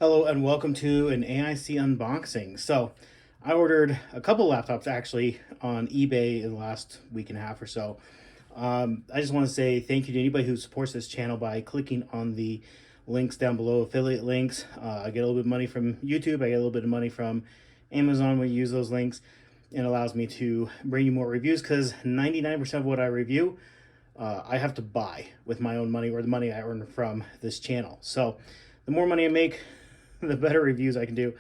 Hello and welcome to an AIC unboxing. So I ordered a couple laptops actually on eBay in the last week and a half or so. I just want to say thank you to anybody who supports this channel by clicking on the links down below, affiliate links. I get a little bit of money from YouTube. I get a little bit of money from Amazon when you use those links. It allows me to bring you more reviews because 99% of what I review I have to buy with my own money or the money I earn from this channel. So the more money I make, the better reviews I can do.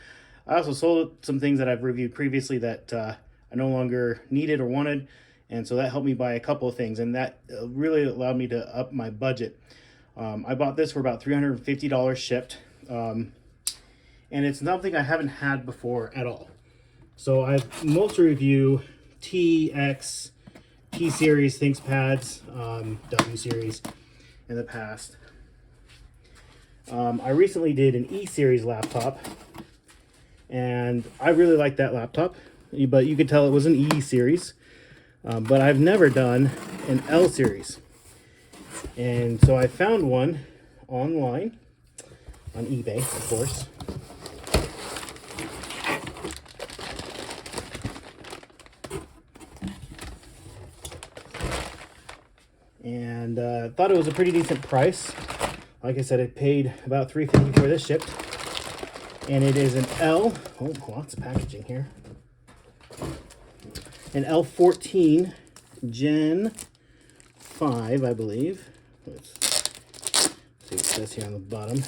I also sold some things that I've reviewed previously that I no longer needed or wanted, and so that helped me buy a couple of things, and that really allowed me to up my budget. I bought this for about $350 shipped, and it's something I haven't had before at all. So I mostly review TX, T-Series ThinkPads, W-Series in the past. I recently did an E-Series laptop, and I really like that laptop, but you could tell it was an E-Series, but I've never done an L-Series. And so I found one online, on eBay, of course. And thought it was a pretty decent price. Like I said, I paid about $350 for this shipped. And it is an L, oh, lots of packaging here. An L14 Gen 5, I believe. Let's see what it says here on the bottom.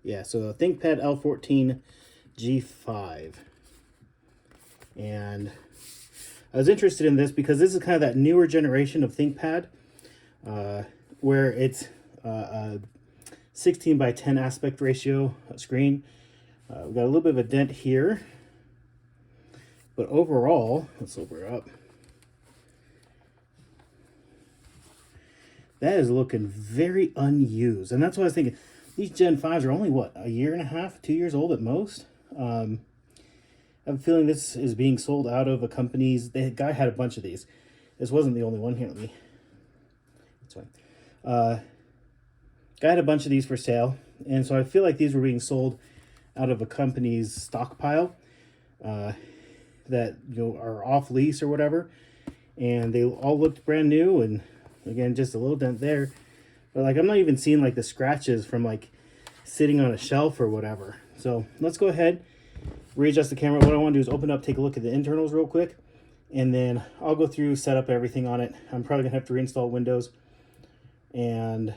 Yeah, so ThinkPad L14 G5. And I was interested in this because this is kind of that newer generation of ThinkPad where it's a 16 by 10 aspect ratio screen. We've got a little bit of a dent here, but overall, let's open it up. That is looking very unused, and that's what I was thinking. These Gen 5s are only, what, a year and a half, 2 years old at most? I have a feeling this is being sold out of a company's. The guy had a bunch of these. This wasn't the only one. Here, let me. That's fine. Guy had a bunch of these for sale, and so I feel like these were being sold out of a company's stockpile that are off lease or whatever, and they all looked brand new. And again, just a little dent there, but like I'm not even seeing like the scratches from like sitting on a shelf or whatever. So let's go ahead. Readjust the camera. What I want to do is open up, take a look at the internals real quick, and then I'll go through, set up everything on it. I'm probably gonna have to reinstall Windows, and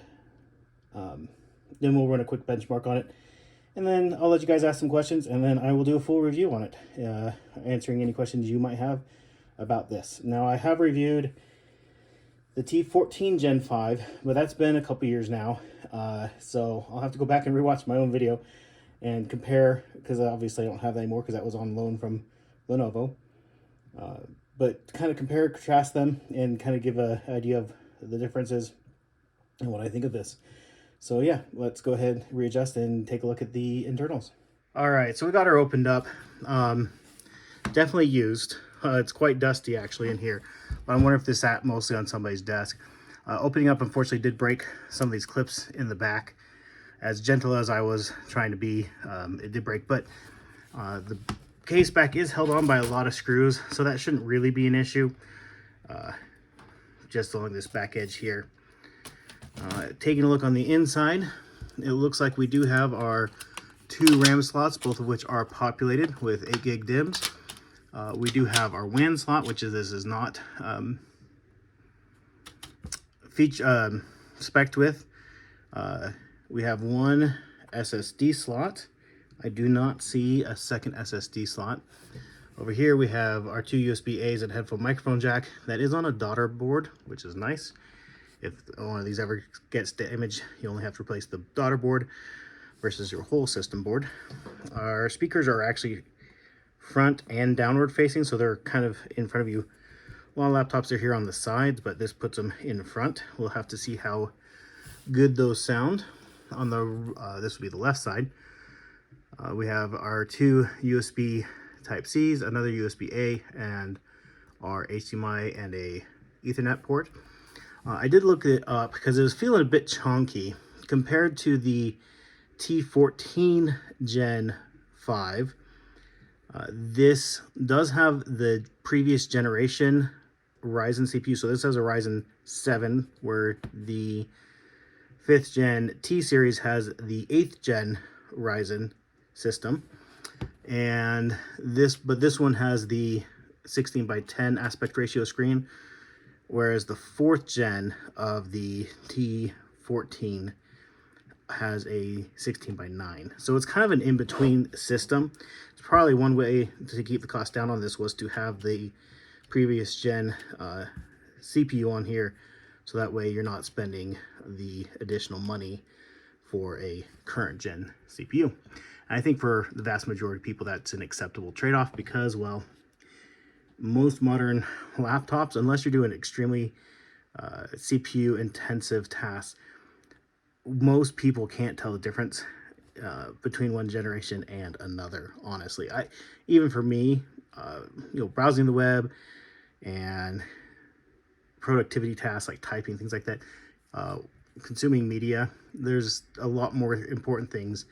then we'll run a quick benchmark on it, and then I'll let you guys ask some questions, and then I will do a full review on it, answering any questions you might have about this. Now, I have reviewed the T14 Gen 5, but that's been a couple years now, so I'll have to go back and rewatch my own video and compare, because obviously I don't have that anymore because that was on loan from Lenovo. But kind of compare, contrast them, and kind of give an idea of the differences and what I think of this. So yeah, let's go ahead, readjust, and take a look at the internals. All right, so we got her opened up. Definitely used. It's quite dusty actually in here, but I wonder if this sat mostly on somebody's desk. Opening up, unfortunately, did break some of these clips in the back. As gentle as I was trying to be, it did break, but the case back is held on by a lot of screws, so that shouldn't really be an issue. Just along this back edge here. Taking a look on the inside, it looks like we do have our 2 RAM slots, both of which are populated with 8 gig DIMMs. We do have our WAN slot, which this is not spec'd with. We have 1 SSD slot. I do not see a second SSD slot. Over here we have our 2 USB-As and headphone microphone jack. That is on a daughter board, which is nice. If one of these ever gets damaged, you only have to replace the daughter board versus your whole system board. Our speakers are actually front and downward facing, so they're kind of in front of you. A lot of laptops are here on the sides, but this puts them in front. We'll have to see how good those sound. On the this would be the left side. We have our 2 USB Type-Cs, another USB-A, and our HDMI and a Ethernet port. I did look it up because it was feeling a bit chunky compared to the T14 Gen 5. This does have the previous generation Ryzen CPU. So this has a Ryzen 7, where the 5th gen T series has the 8th gen Ryzen system. And this one has the 16:10 aspect ratio screen, whereas the 4th gen of the T14 has a 16:9. So it's kind of an in-between system. It's probably one way to keep the cost down on this was to have the previous gen CPU on here, so that way you're not spending the additional money for a current gen CPU. And I think for the vast majority of people that's an acceptable trade-off, because, well, most modern laptops, unless you're doing extremely CPU intensive tasks, most people can't tell the difference between one generation and another. Honestly, even for me, browsing the web and productivity tasks like typing, things like that, consuming media, there's a lot more important things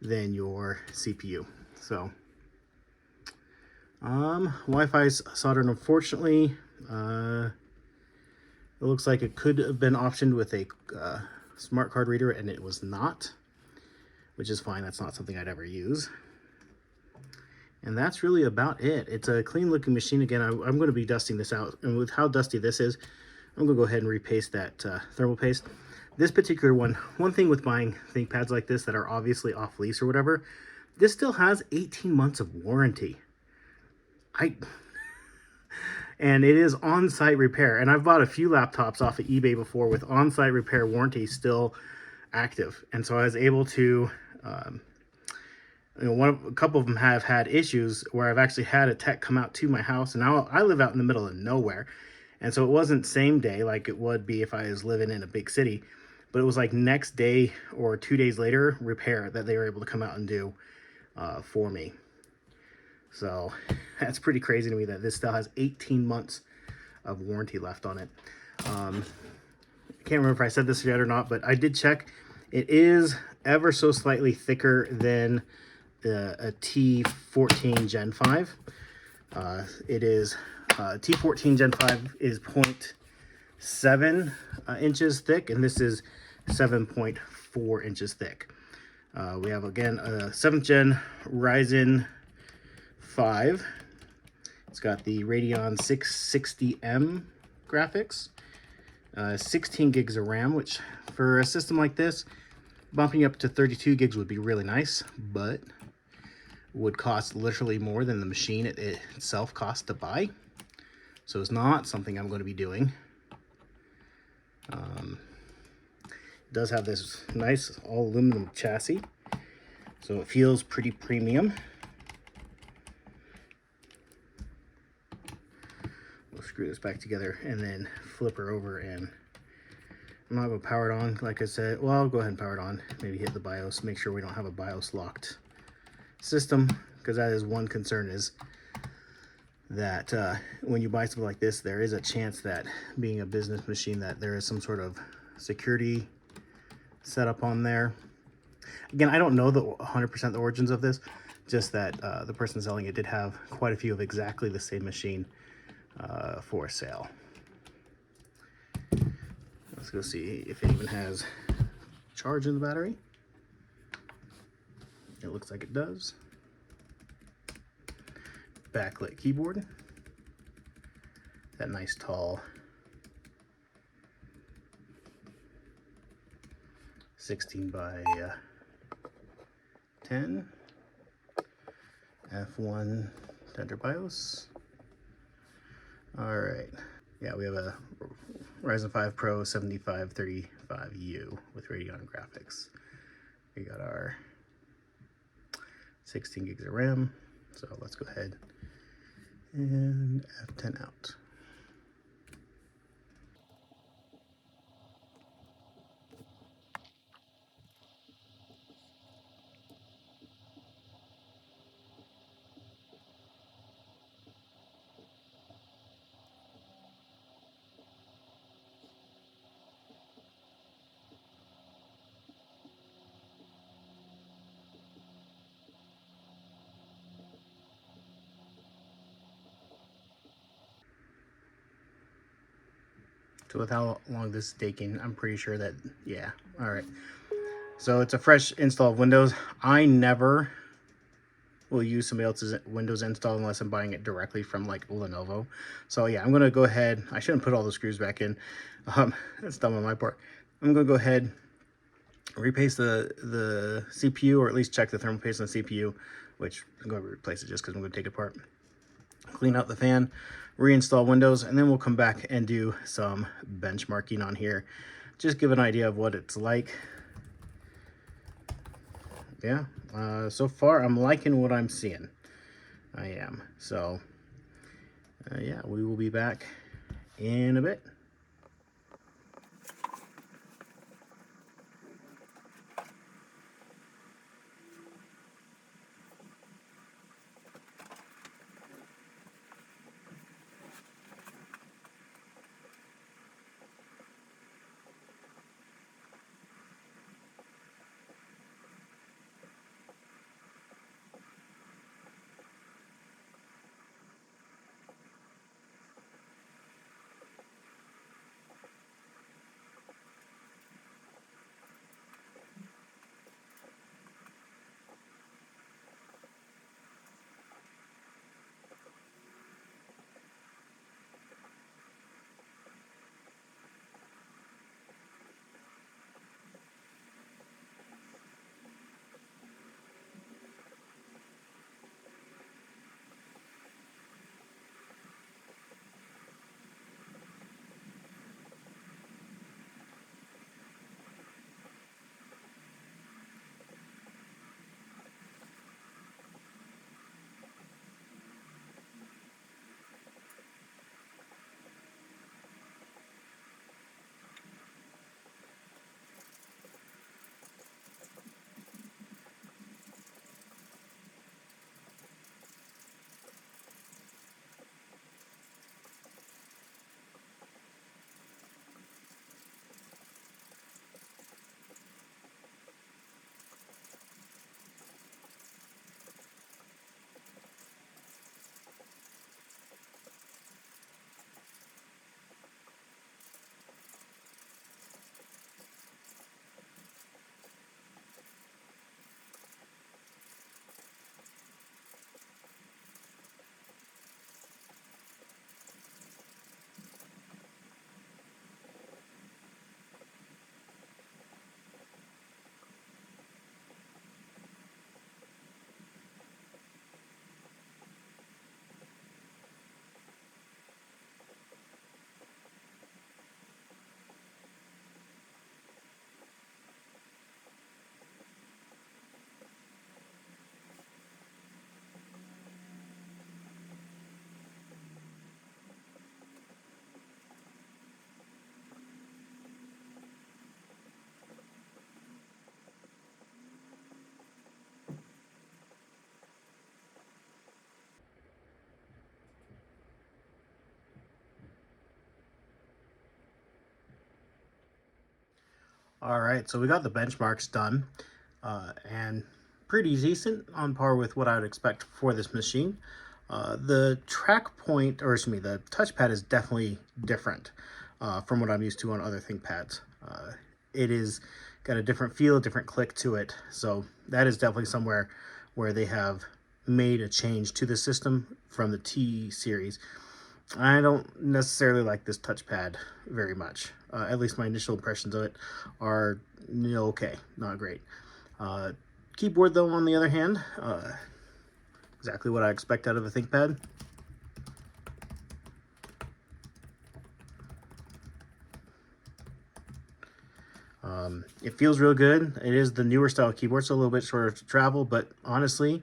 than your CPU. So Wi-Fi soldered, unfortunately, it looks like it could have been optioned with a smart card reader, and it was not, which is fine. That's not something I'd ever use. And that's really about it. It's a clean looking machine. Again, I'm going to be dusting this out, and with how dusty this is, I'm going to go ahead and repaste that thermal paste. This particular one thing with buying ThinkPads like this that are obviously off lease or whatever, this still has 18 months of warranty. And it is on-site repair. And I've bought a few laptops off of eBay before with on-site repair warranty still active. And so I was able to, a couple of them have had issues where I've actually had a tech come out to my house. And now I live out in the middle of nowhere. And so it wasn't same day like it would be if I was living in a big city. But it was like next day or 2 days later repair that they were able to come out and do for me. So that's pretty crazy to me that this still has 18 months of warranty left on it. I can't remember if I said this yet or not, but I did check. It is ever so slightly thicker than a T14 Gen 5. It is T14 Gen 5 is 0.7 inches thick, and this is 7.4 inches thick. We have, again, a 7th gen Ryzen 5. It's got the Radeon 660M graphics, 16 gigs of RAM, which for a system like this, bumping up to 32 gigs would be really nice, but would cost literally more than the machine itself costs to buy. So it's not something I'm going to be doing. It does have this nice all aluminum chassis, so it feels pretty premium. Screw this back together and then flip her over, and I'm not going to power it on like I said. Well, I'll go ahead and power it on, maybe hit the BIOS, make sure we don't have a BIOS locked system, because that is one concern, is that when you buy something like this, there is a chance that, being a business machine, that there is some sort of security setup on there. Again, I don't know the 100% the origins of this, just that the person selling it did have quite a few of exactly the same machine for sale. Let's go see if it even has charge in the battery. It looks like it does. Backlit keyboard. That nice tall 16:10 F1 Tender BIOS. All right, yeah, we have a Ryzen 5 Pro 7535U with Radeon graphics. We got our 16 gigs of RAM. So let's go ahead and F10 out. So with how long this is taking, I'm pretty sure that, yeah. All right. So it's a fresh install of Windows. I never will use somebody else's Windows install unless I'm buying it directly from like Lenovo. So yeah, I'm going to go ahead. I shouldn't put all the screws back in. That's dumb on my part. I'm going to go ahead, replace the CPU, or at least check the thermal paste on the CPU, which I'm going to replace it just because I'm going to take it apart. Clean out the fan, reinstall Windows, and then we'll come back and do some benchmarking on here. Just give an idea of what it's like. Yeah, so far I'm liking what I'm seeing. I am. So, yeah, we will be back in a bit. All right, so we got the benchmarks done, and pretty decent, on par with what I would expect for this machine. The track point, or excuse me, the touchpad is definitely different from what I'm used to on other ThinkPads. It is got a different feel, different click to it, so that is definitely somewhere where they have made a change to the system from the T series. I don't necessarily like this touchpad very much. At least my initial impressions of it are okay, not great. Keyboard, though, on the other hand, exactly what I expect out of a ThinkPad. It feels real good. It is the newer style keyboard, so a little bit shorter to travel, but honestly,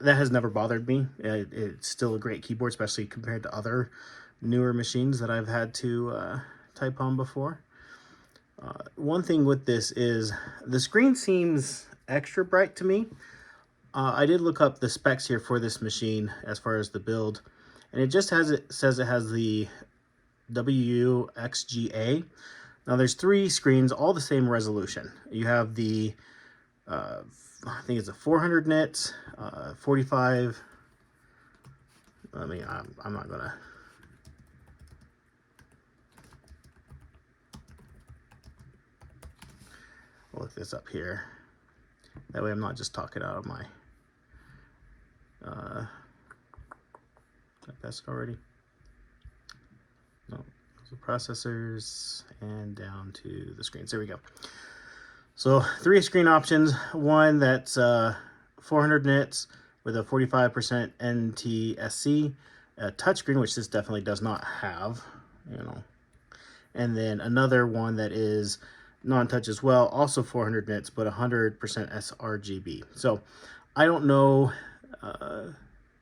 that has never bothered me. It's still a great keyboard, especially compared to other newer machines that I've had to type on before. One thing with this is the screen seems extra bright to me. I did look up the specs here for this machine as far as the build, and it just says it has the WXGA. Now there's 3 screens, all the same resolution. You have the I think it's a 400 nits, 45. I mean, I'm not gonna. I'll look this up here. That way I'm not just talking out of my that's it already. No, those are processors, and down to the screens. There we go. So 3 screen options. One that's 400 nits with a 45% NTSC, a touchscreen, which this definitely does not have, you know. And then another one that is non-touch as well, also 400 nits, but 100% sRGB. So I don't know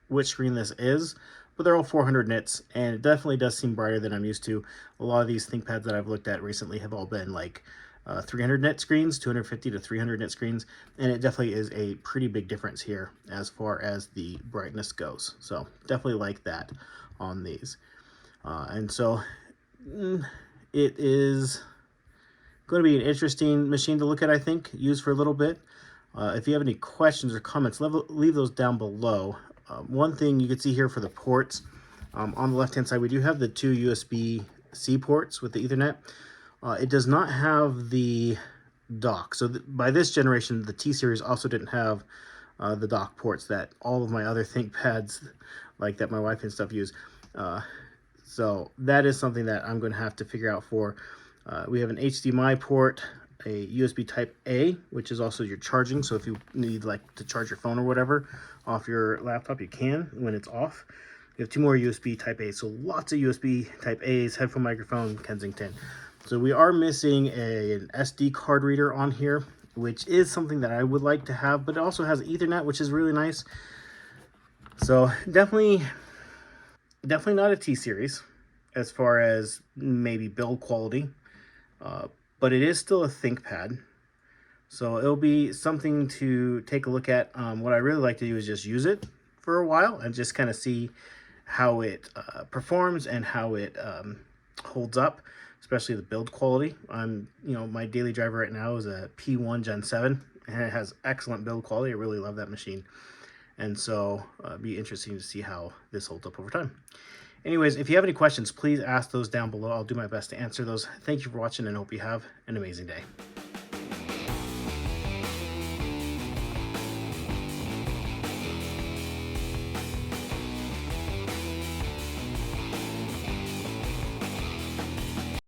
which screen this is, but they're all 400 nits, and it definitely does seem brighter than I'm used to. A lot of these ThinkPads that I've looked at recently have all been like 300 nit screens, 250 to 300 nit screens, and it definitely is a pretty big difference here as far as the brightness goes. So definitely like that on these. And so it is going to be an interesting machine to look at, I think, use for a little bit. If you have any questions or comments, leave those down below. One thing you can see here for the ports, on the left-hand side, we do have the 2 USB-C ports with the Ethernet. It does not have the dock. So by this generation, the T-Series also didn't have the dock ports that all of my other ThinkPads, like that my wife and stuff, use. So that is something that I'm going to have to figure out for. We have an HDMI port, a USB type A, which is also your charging. So if you need like to charge your phone or whatever off your laptop, you can when it's off. We have 2 more USB type A. So lots of USB type A's, headphone microphone, Kensington. So we are missing an SD card reader on here, which is something that I would like to have, but it also has Ethernet, which is really nice. So definitely not a T-Series as far as maybe build quality, but it is still a ThinkPad. So it'll be something to take a look at. What I really like to do is just use it for a while and just kind of see how it performs and how it holds up, especially the build quality. My daily driver right now is a P1 Gen 7, and it has excellent build quality. I really love that machine. And so it'd be interesting to see how this holds up over time. Anyways, if you have any questions, please ask those down below. I'll do my best to answer those. Thank you for watching, and hope you have an amazing day.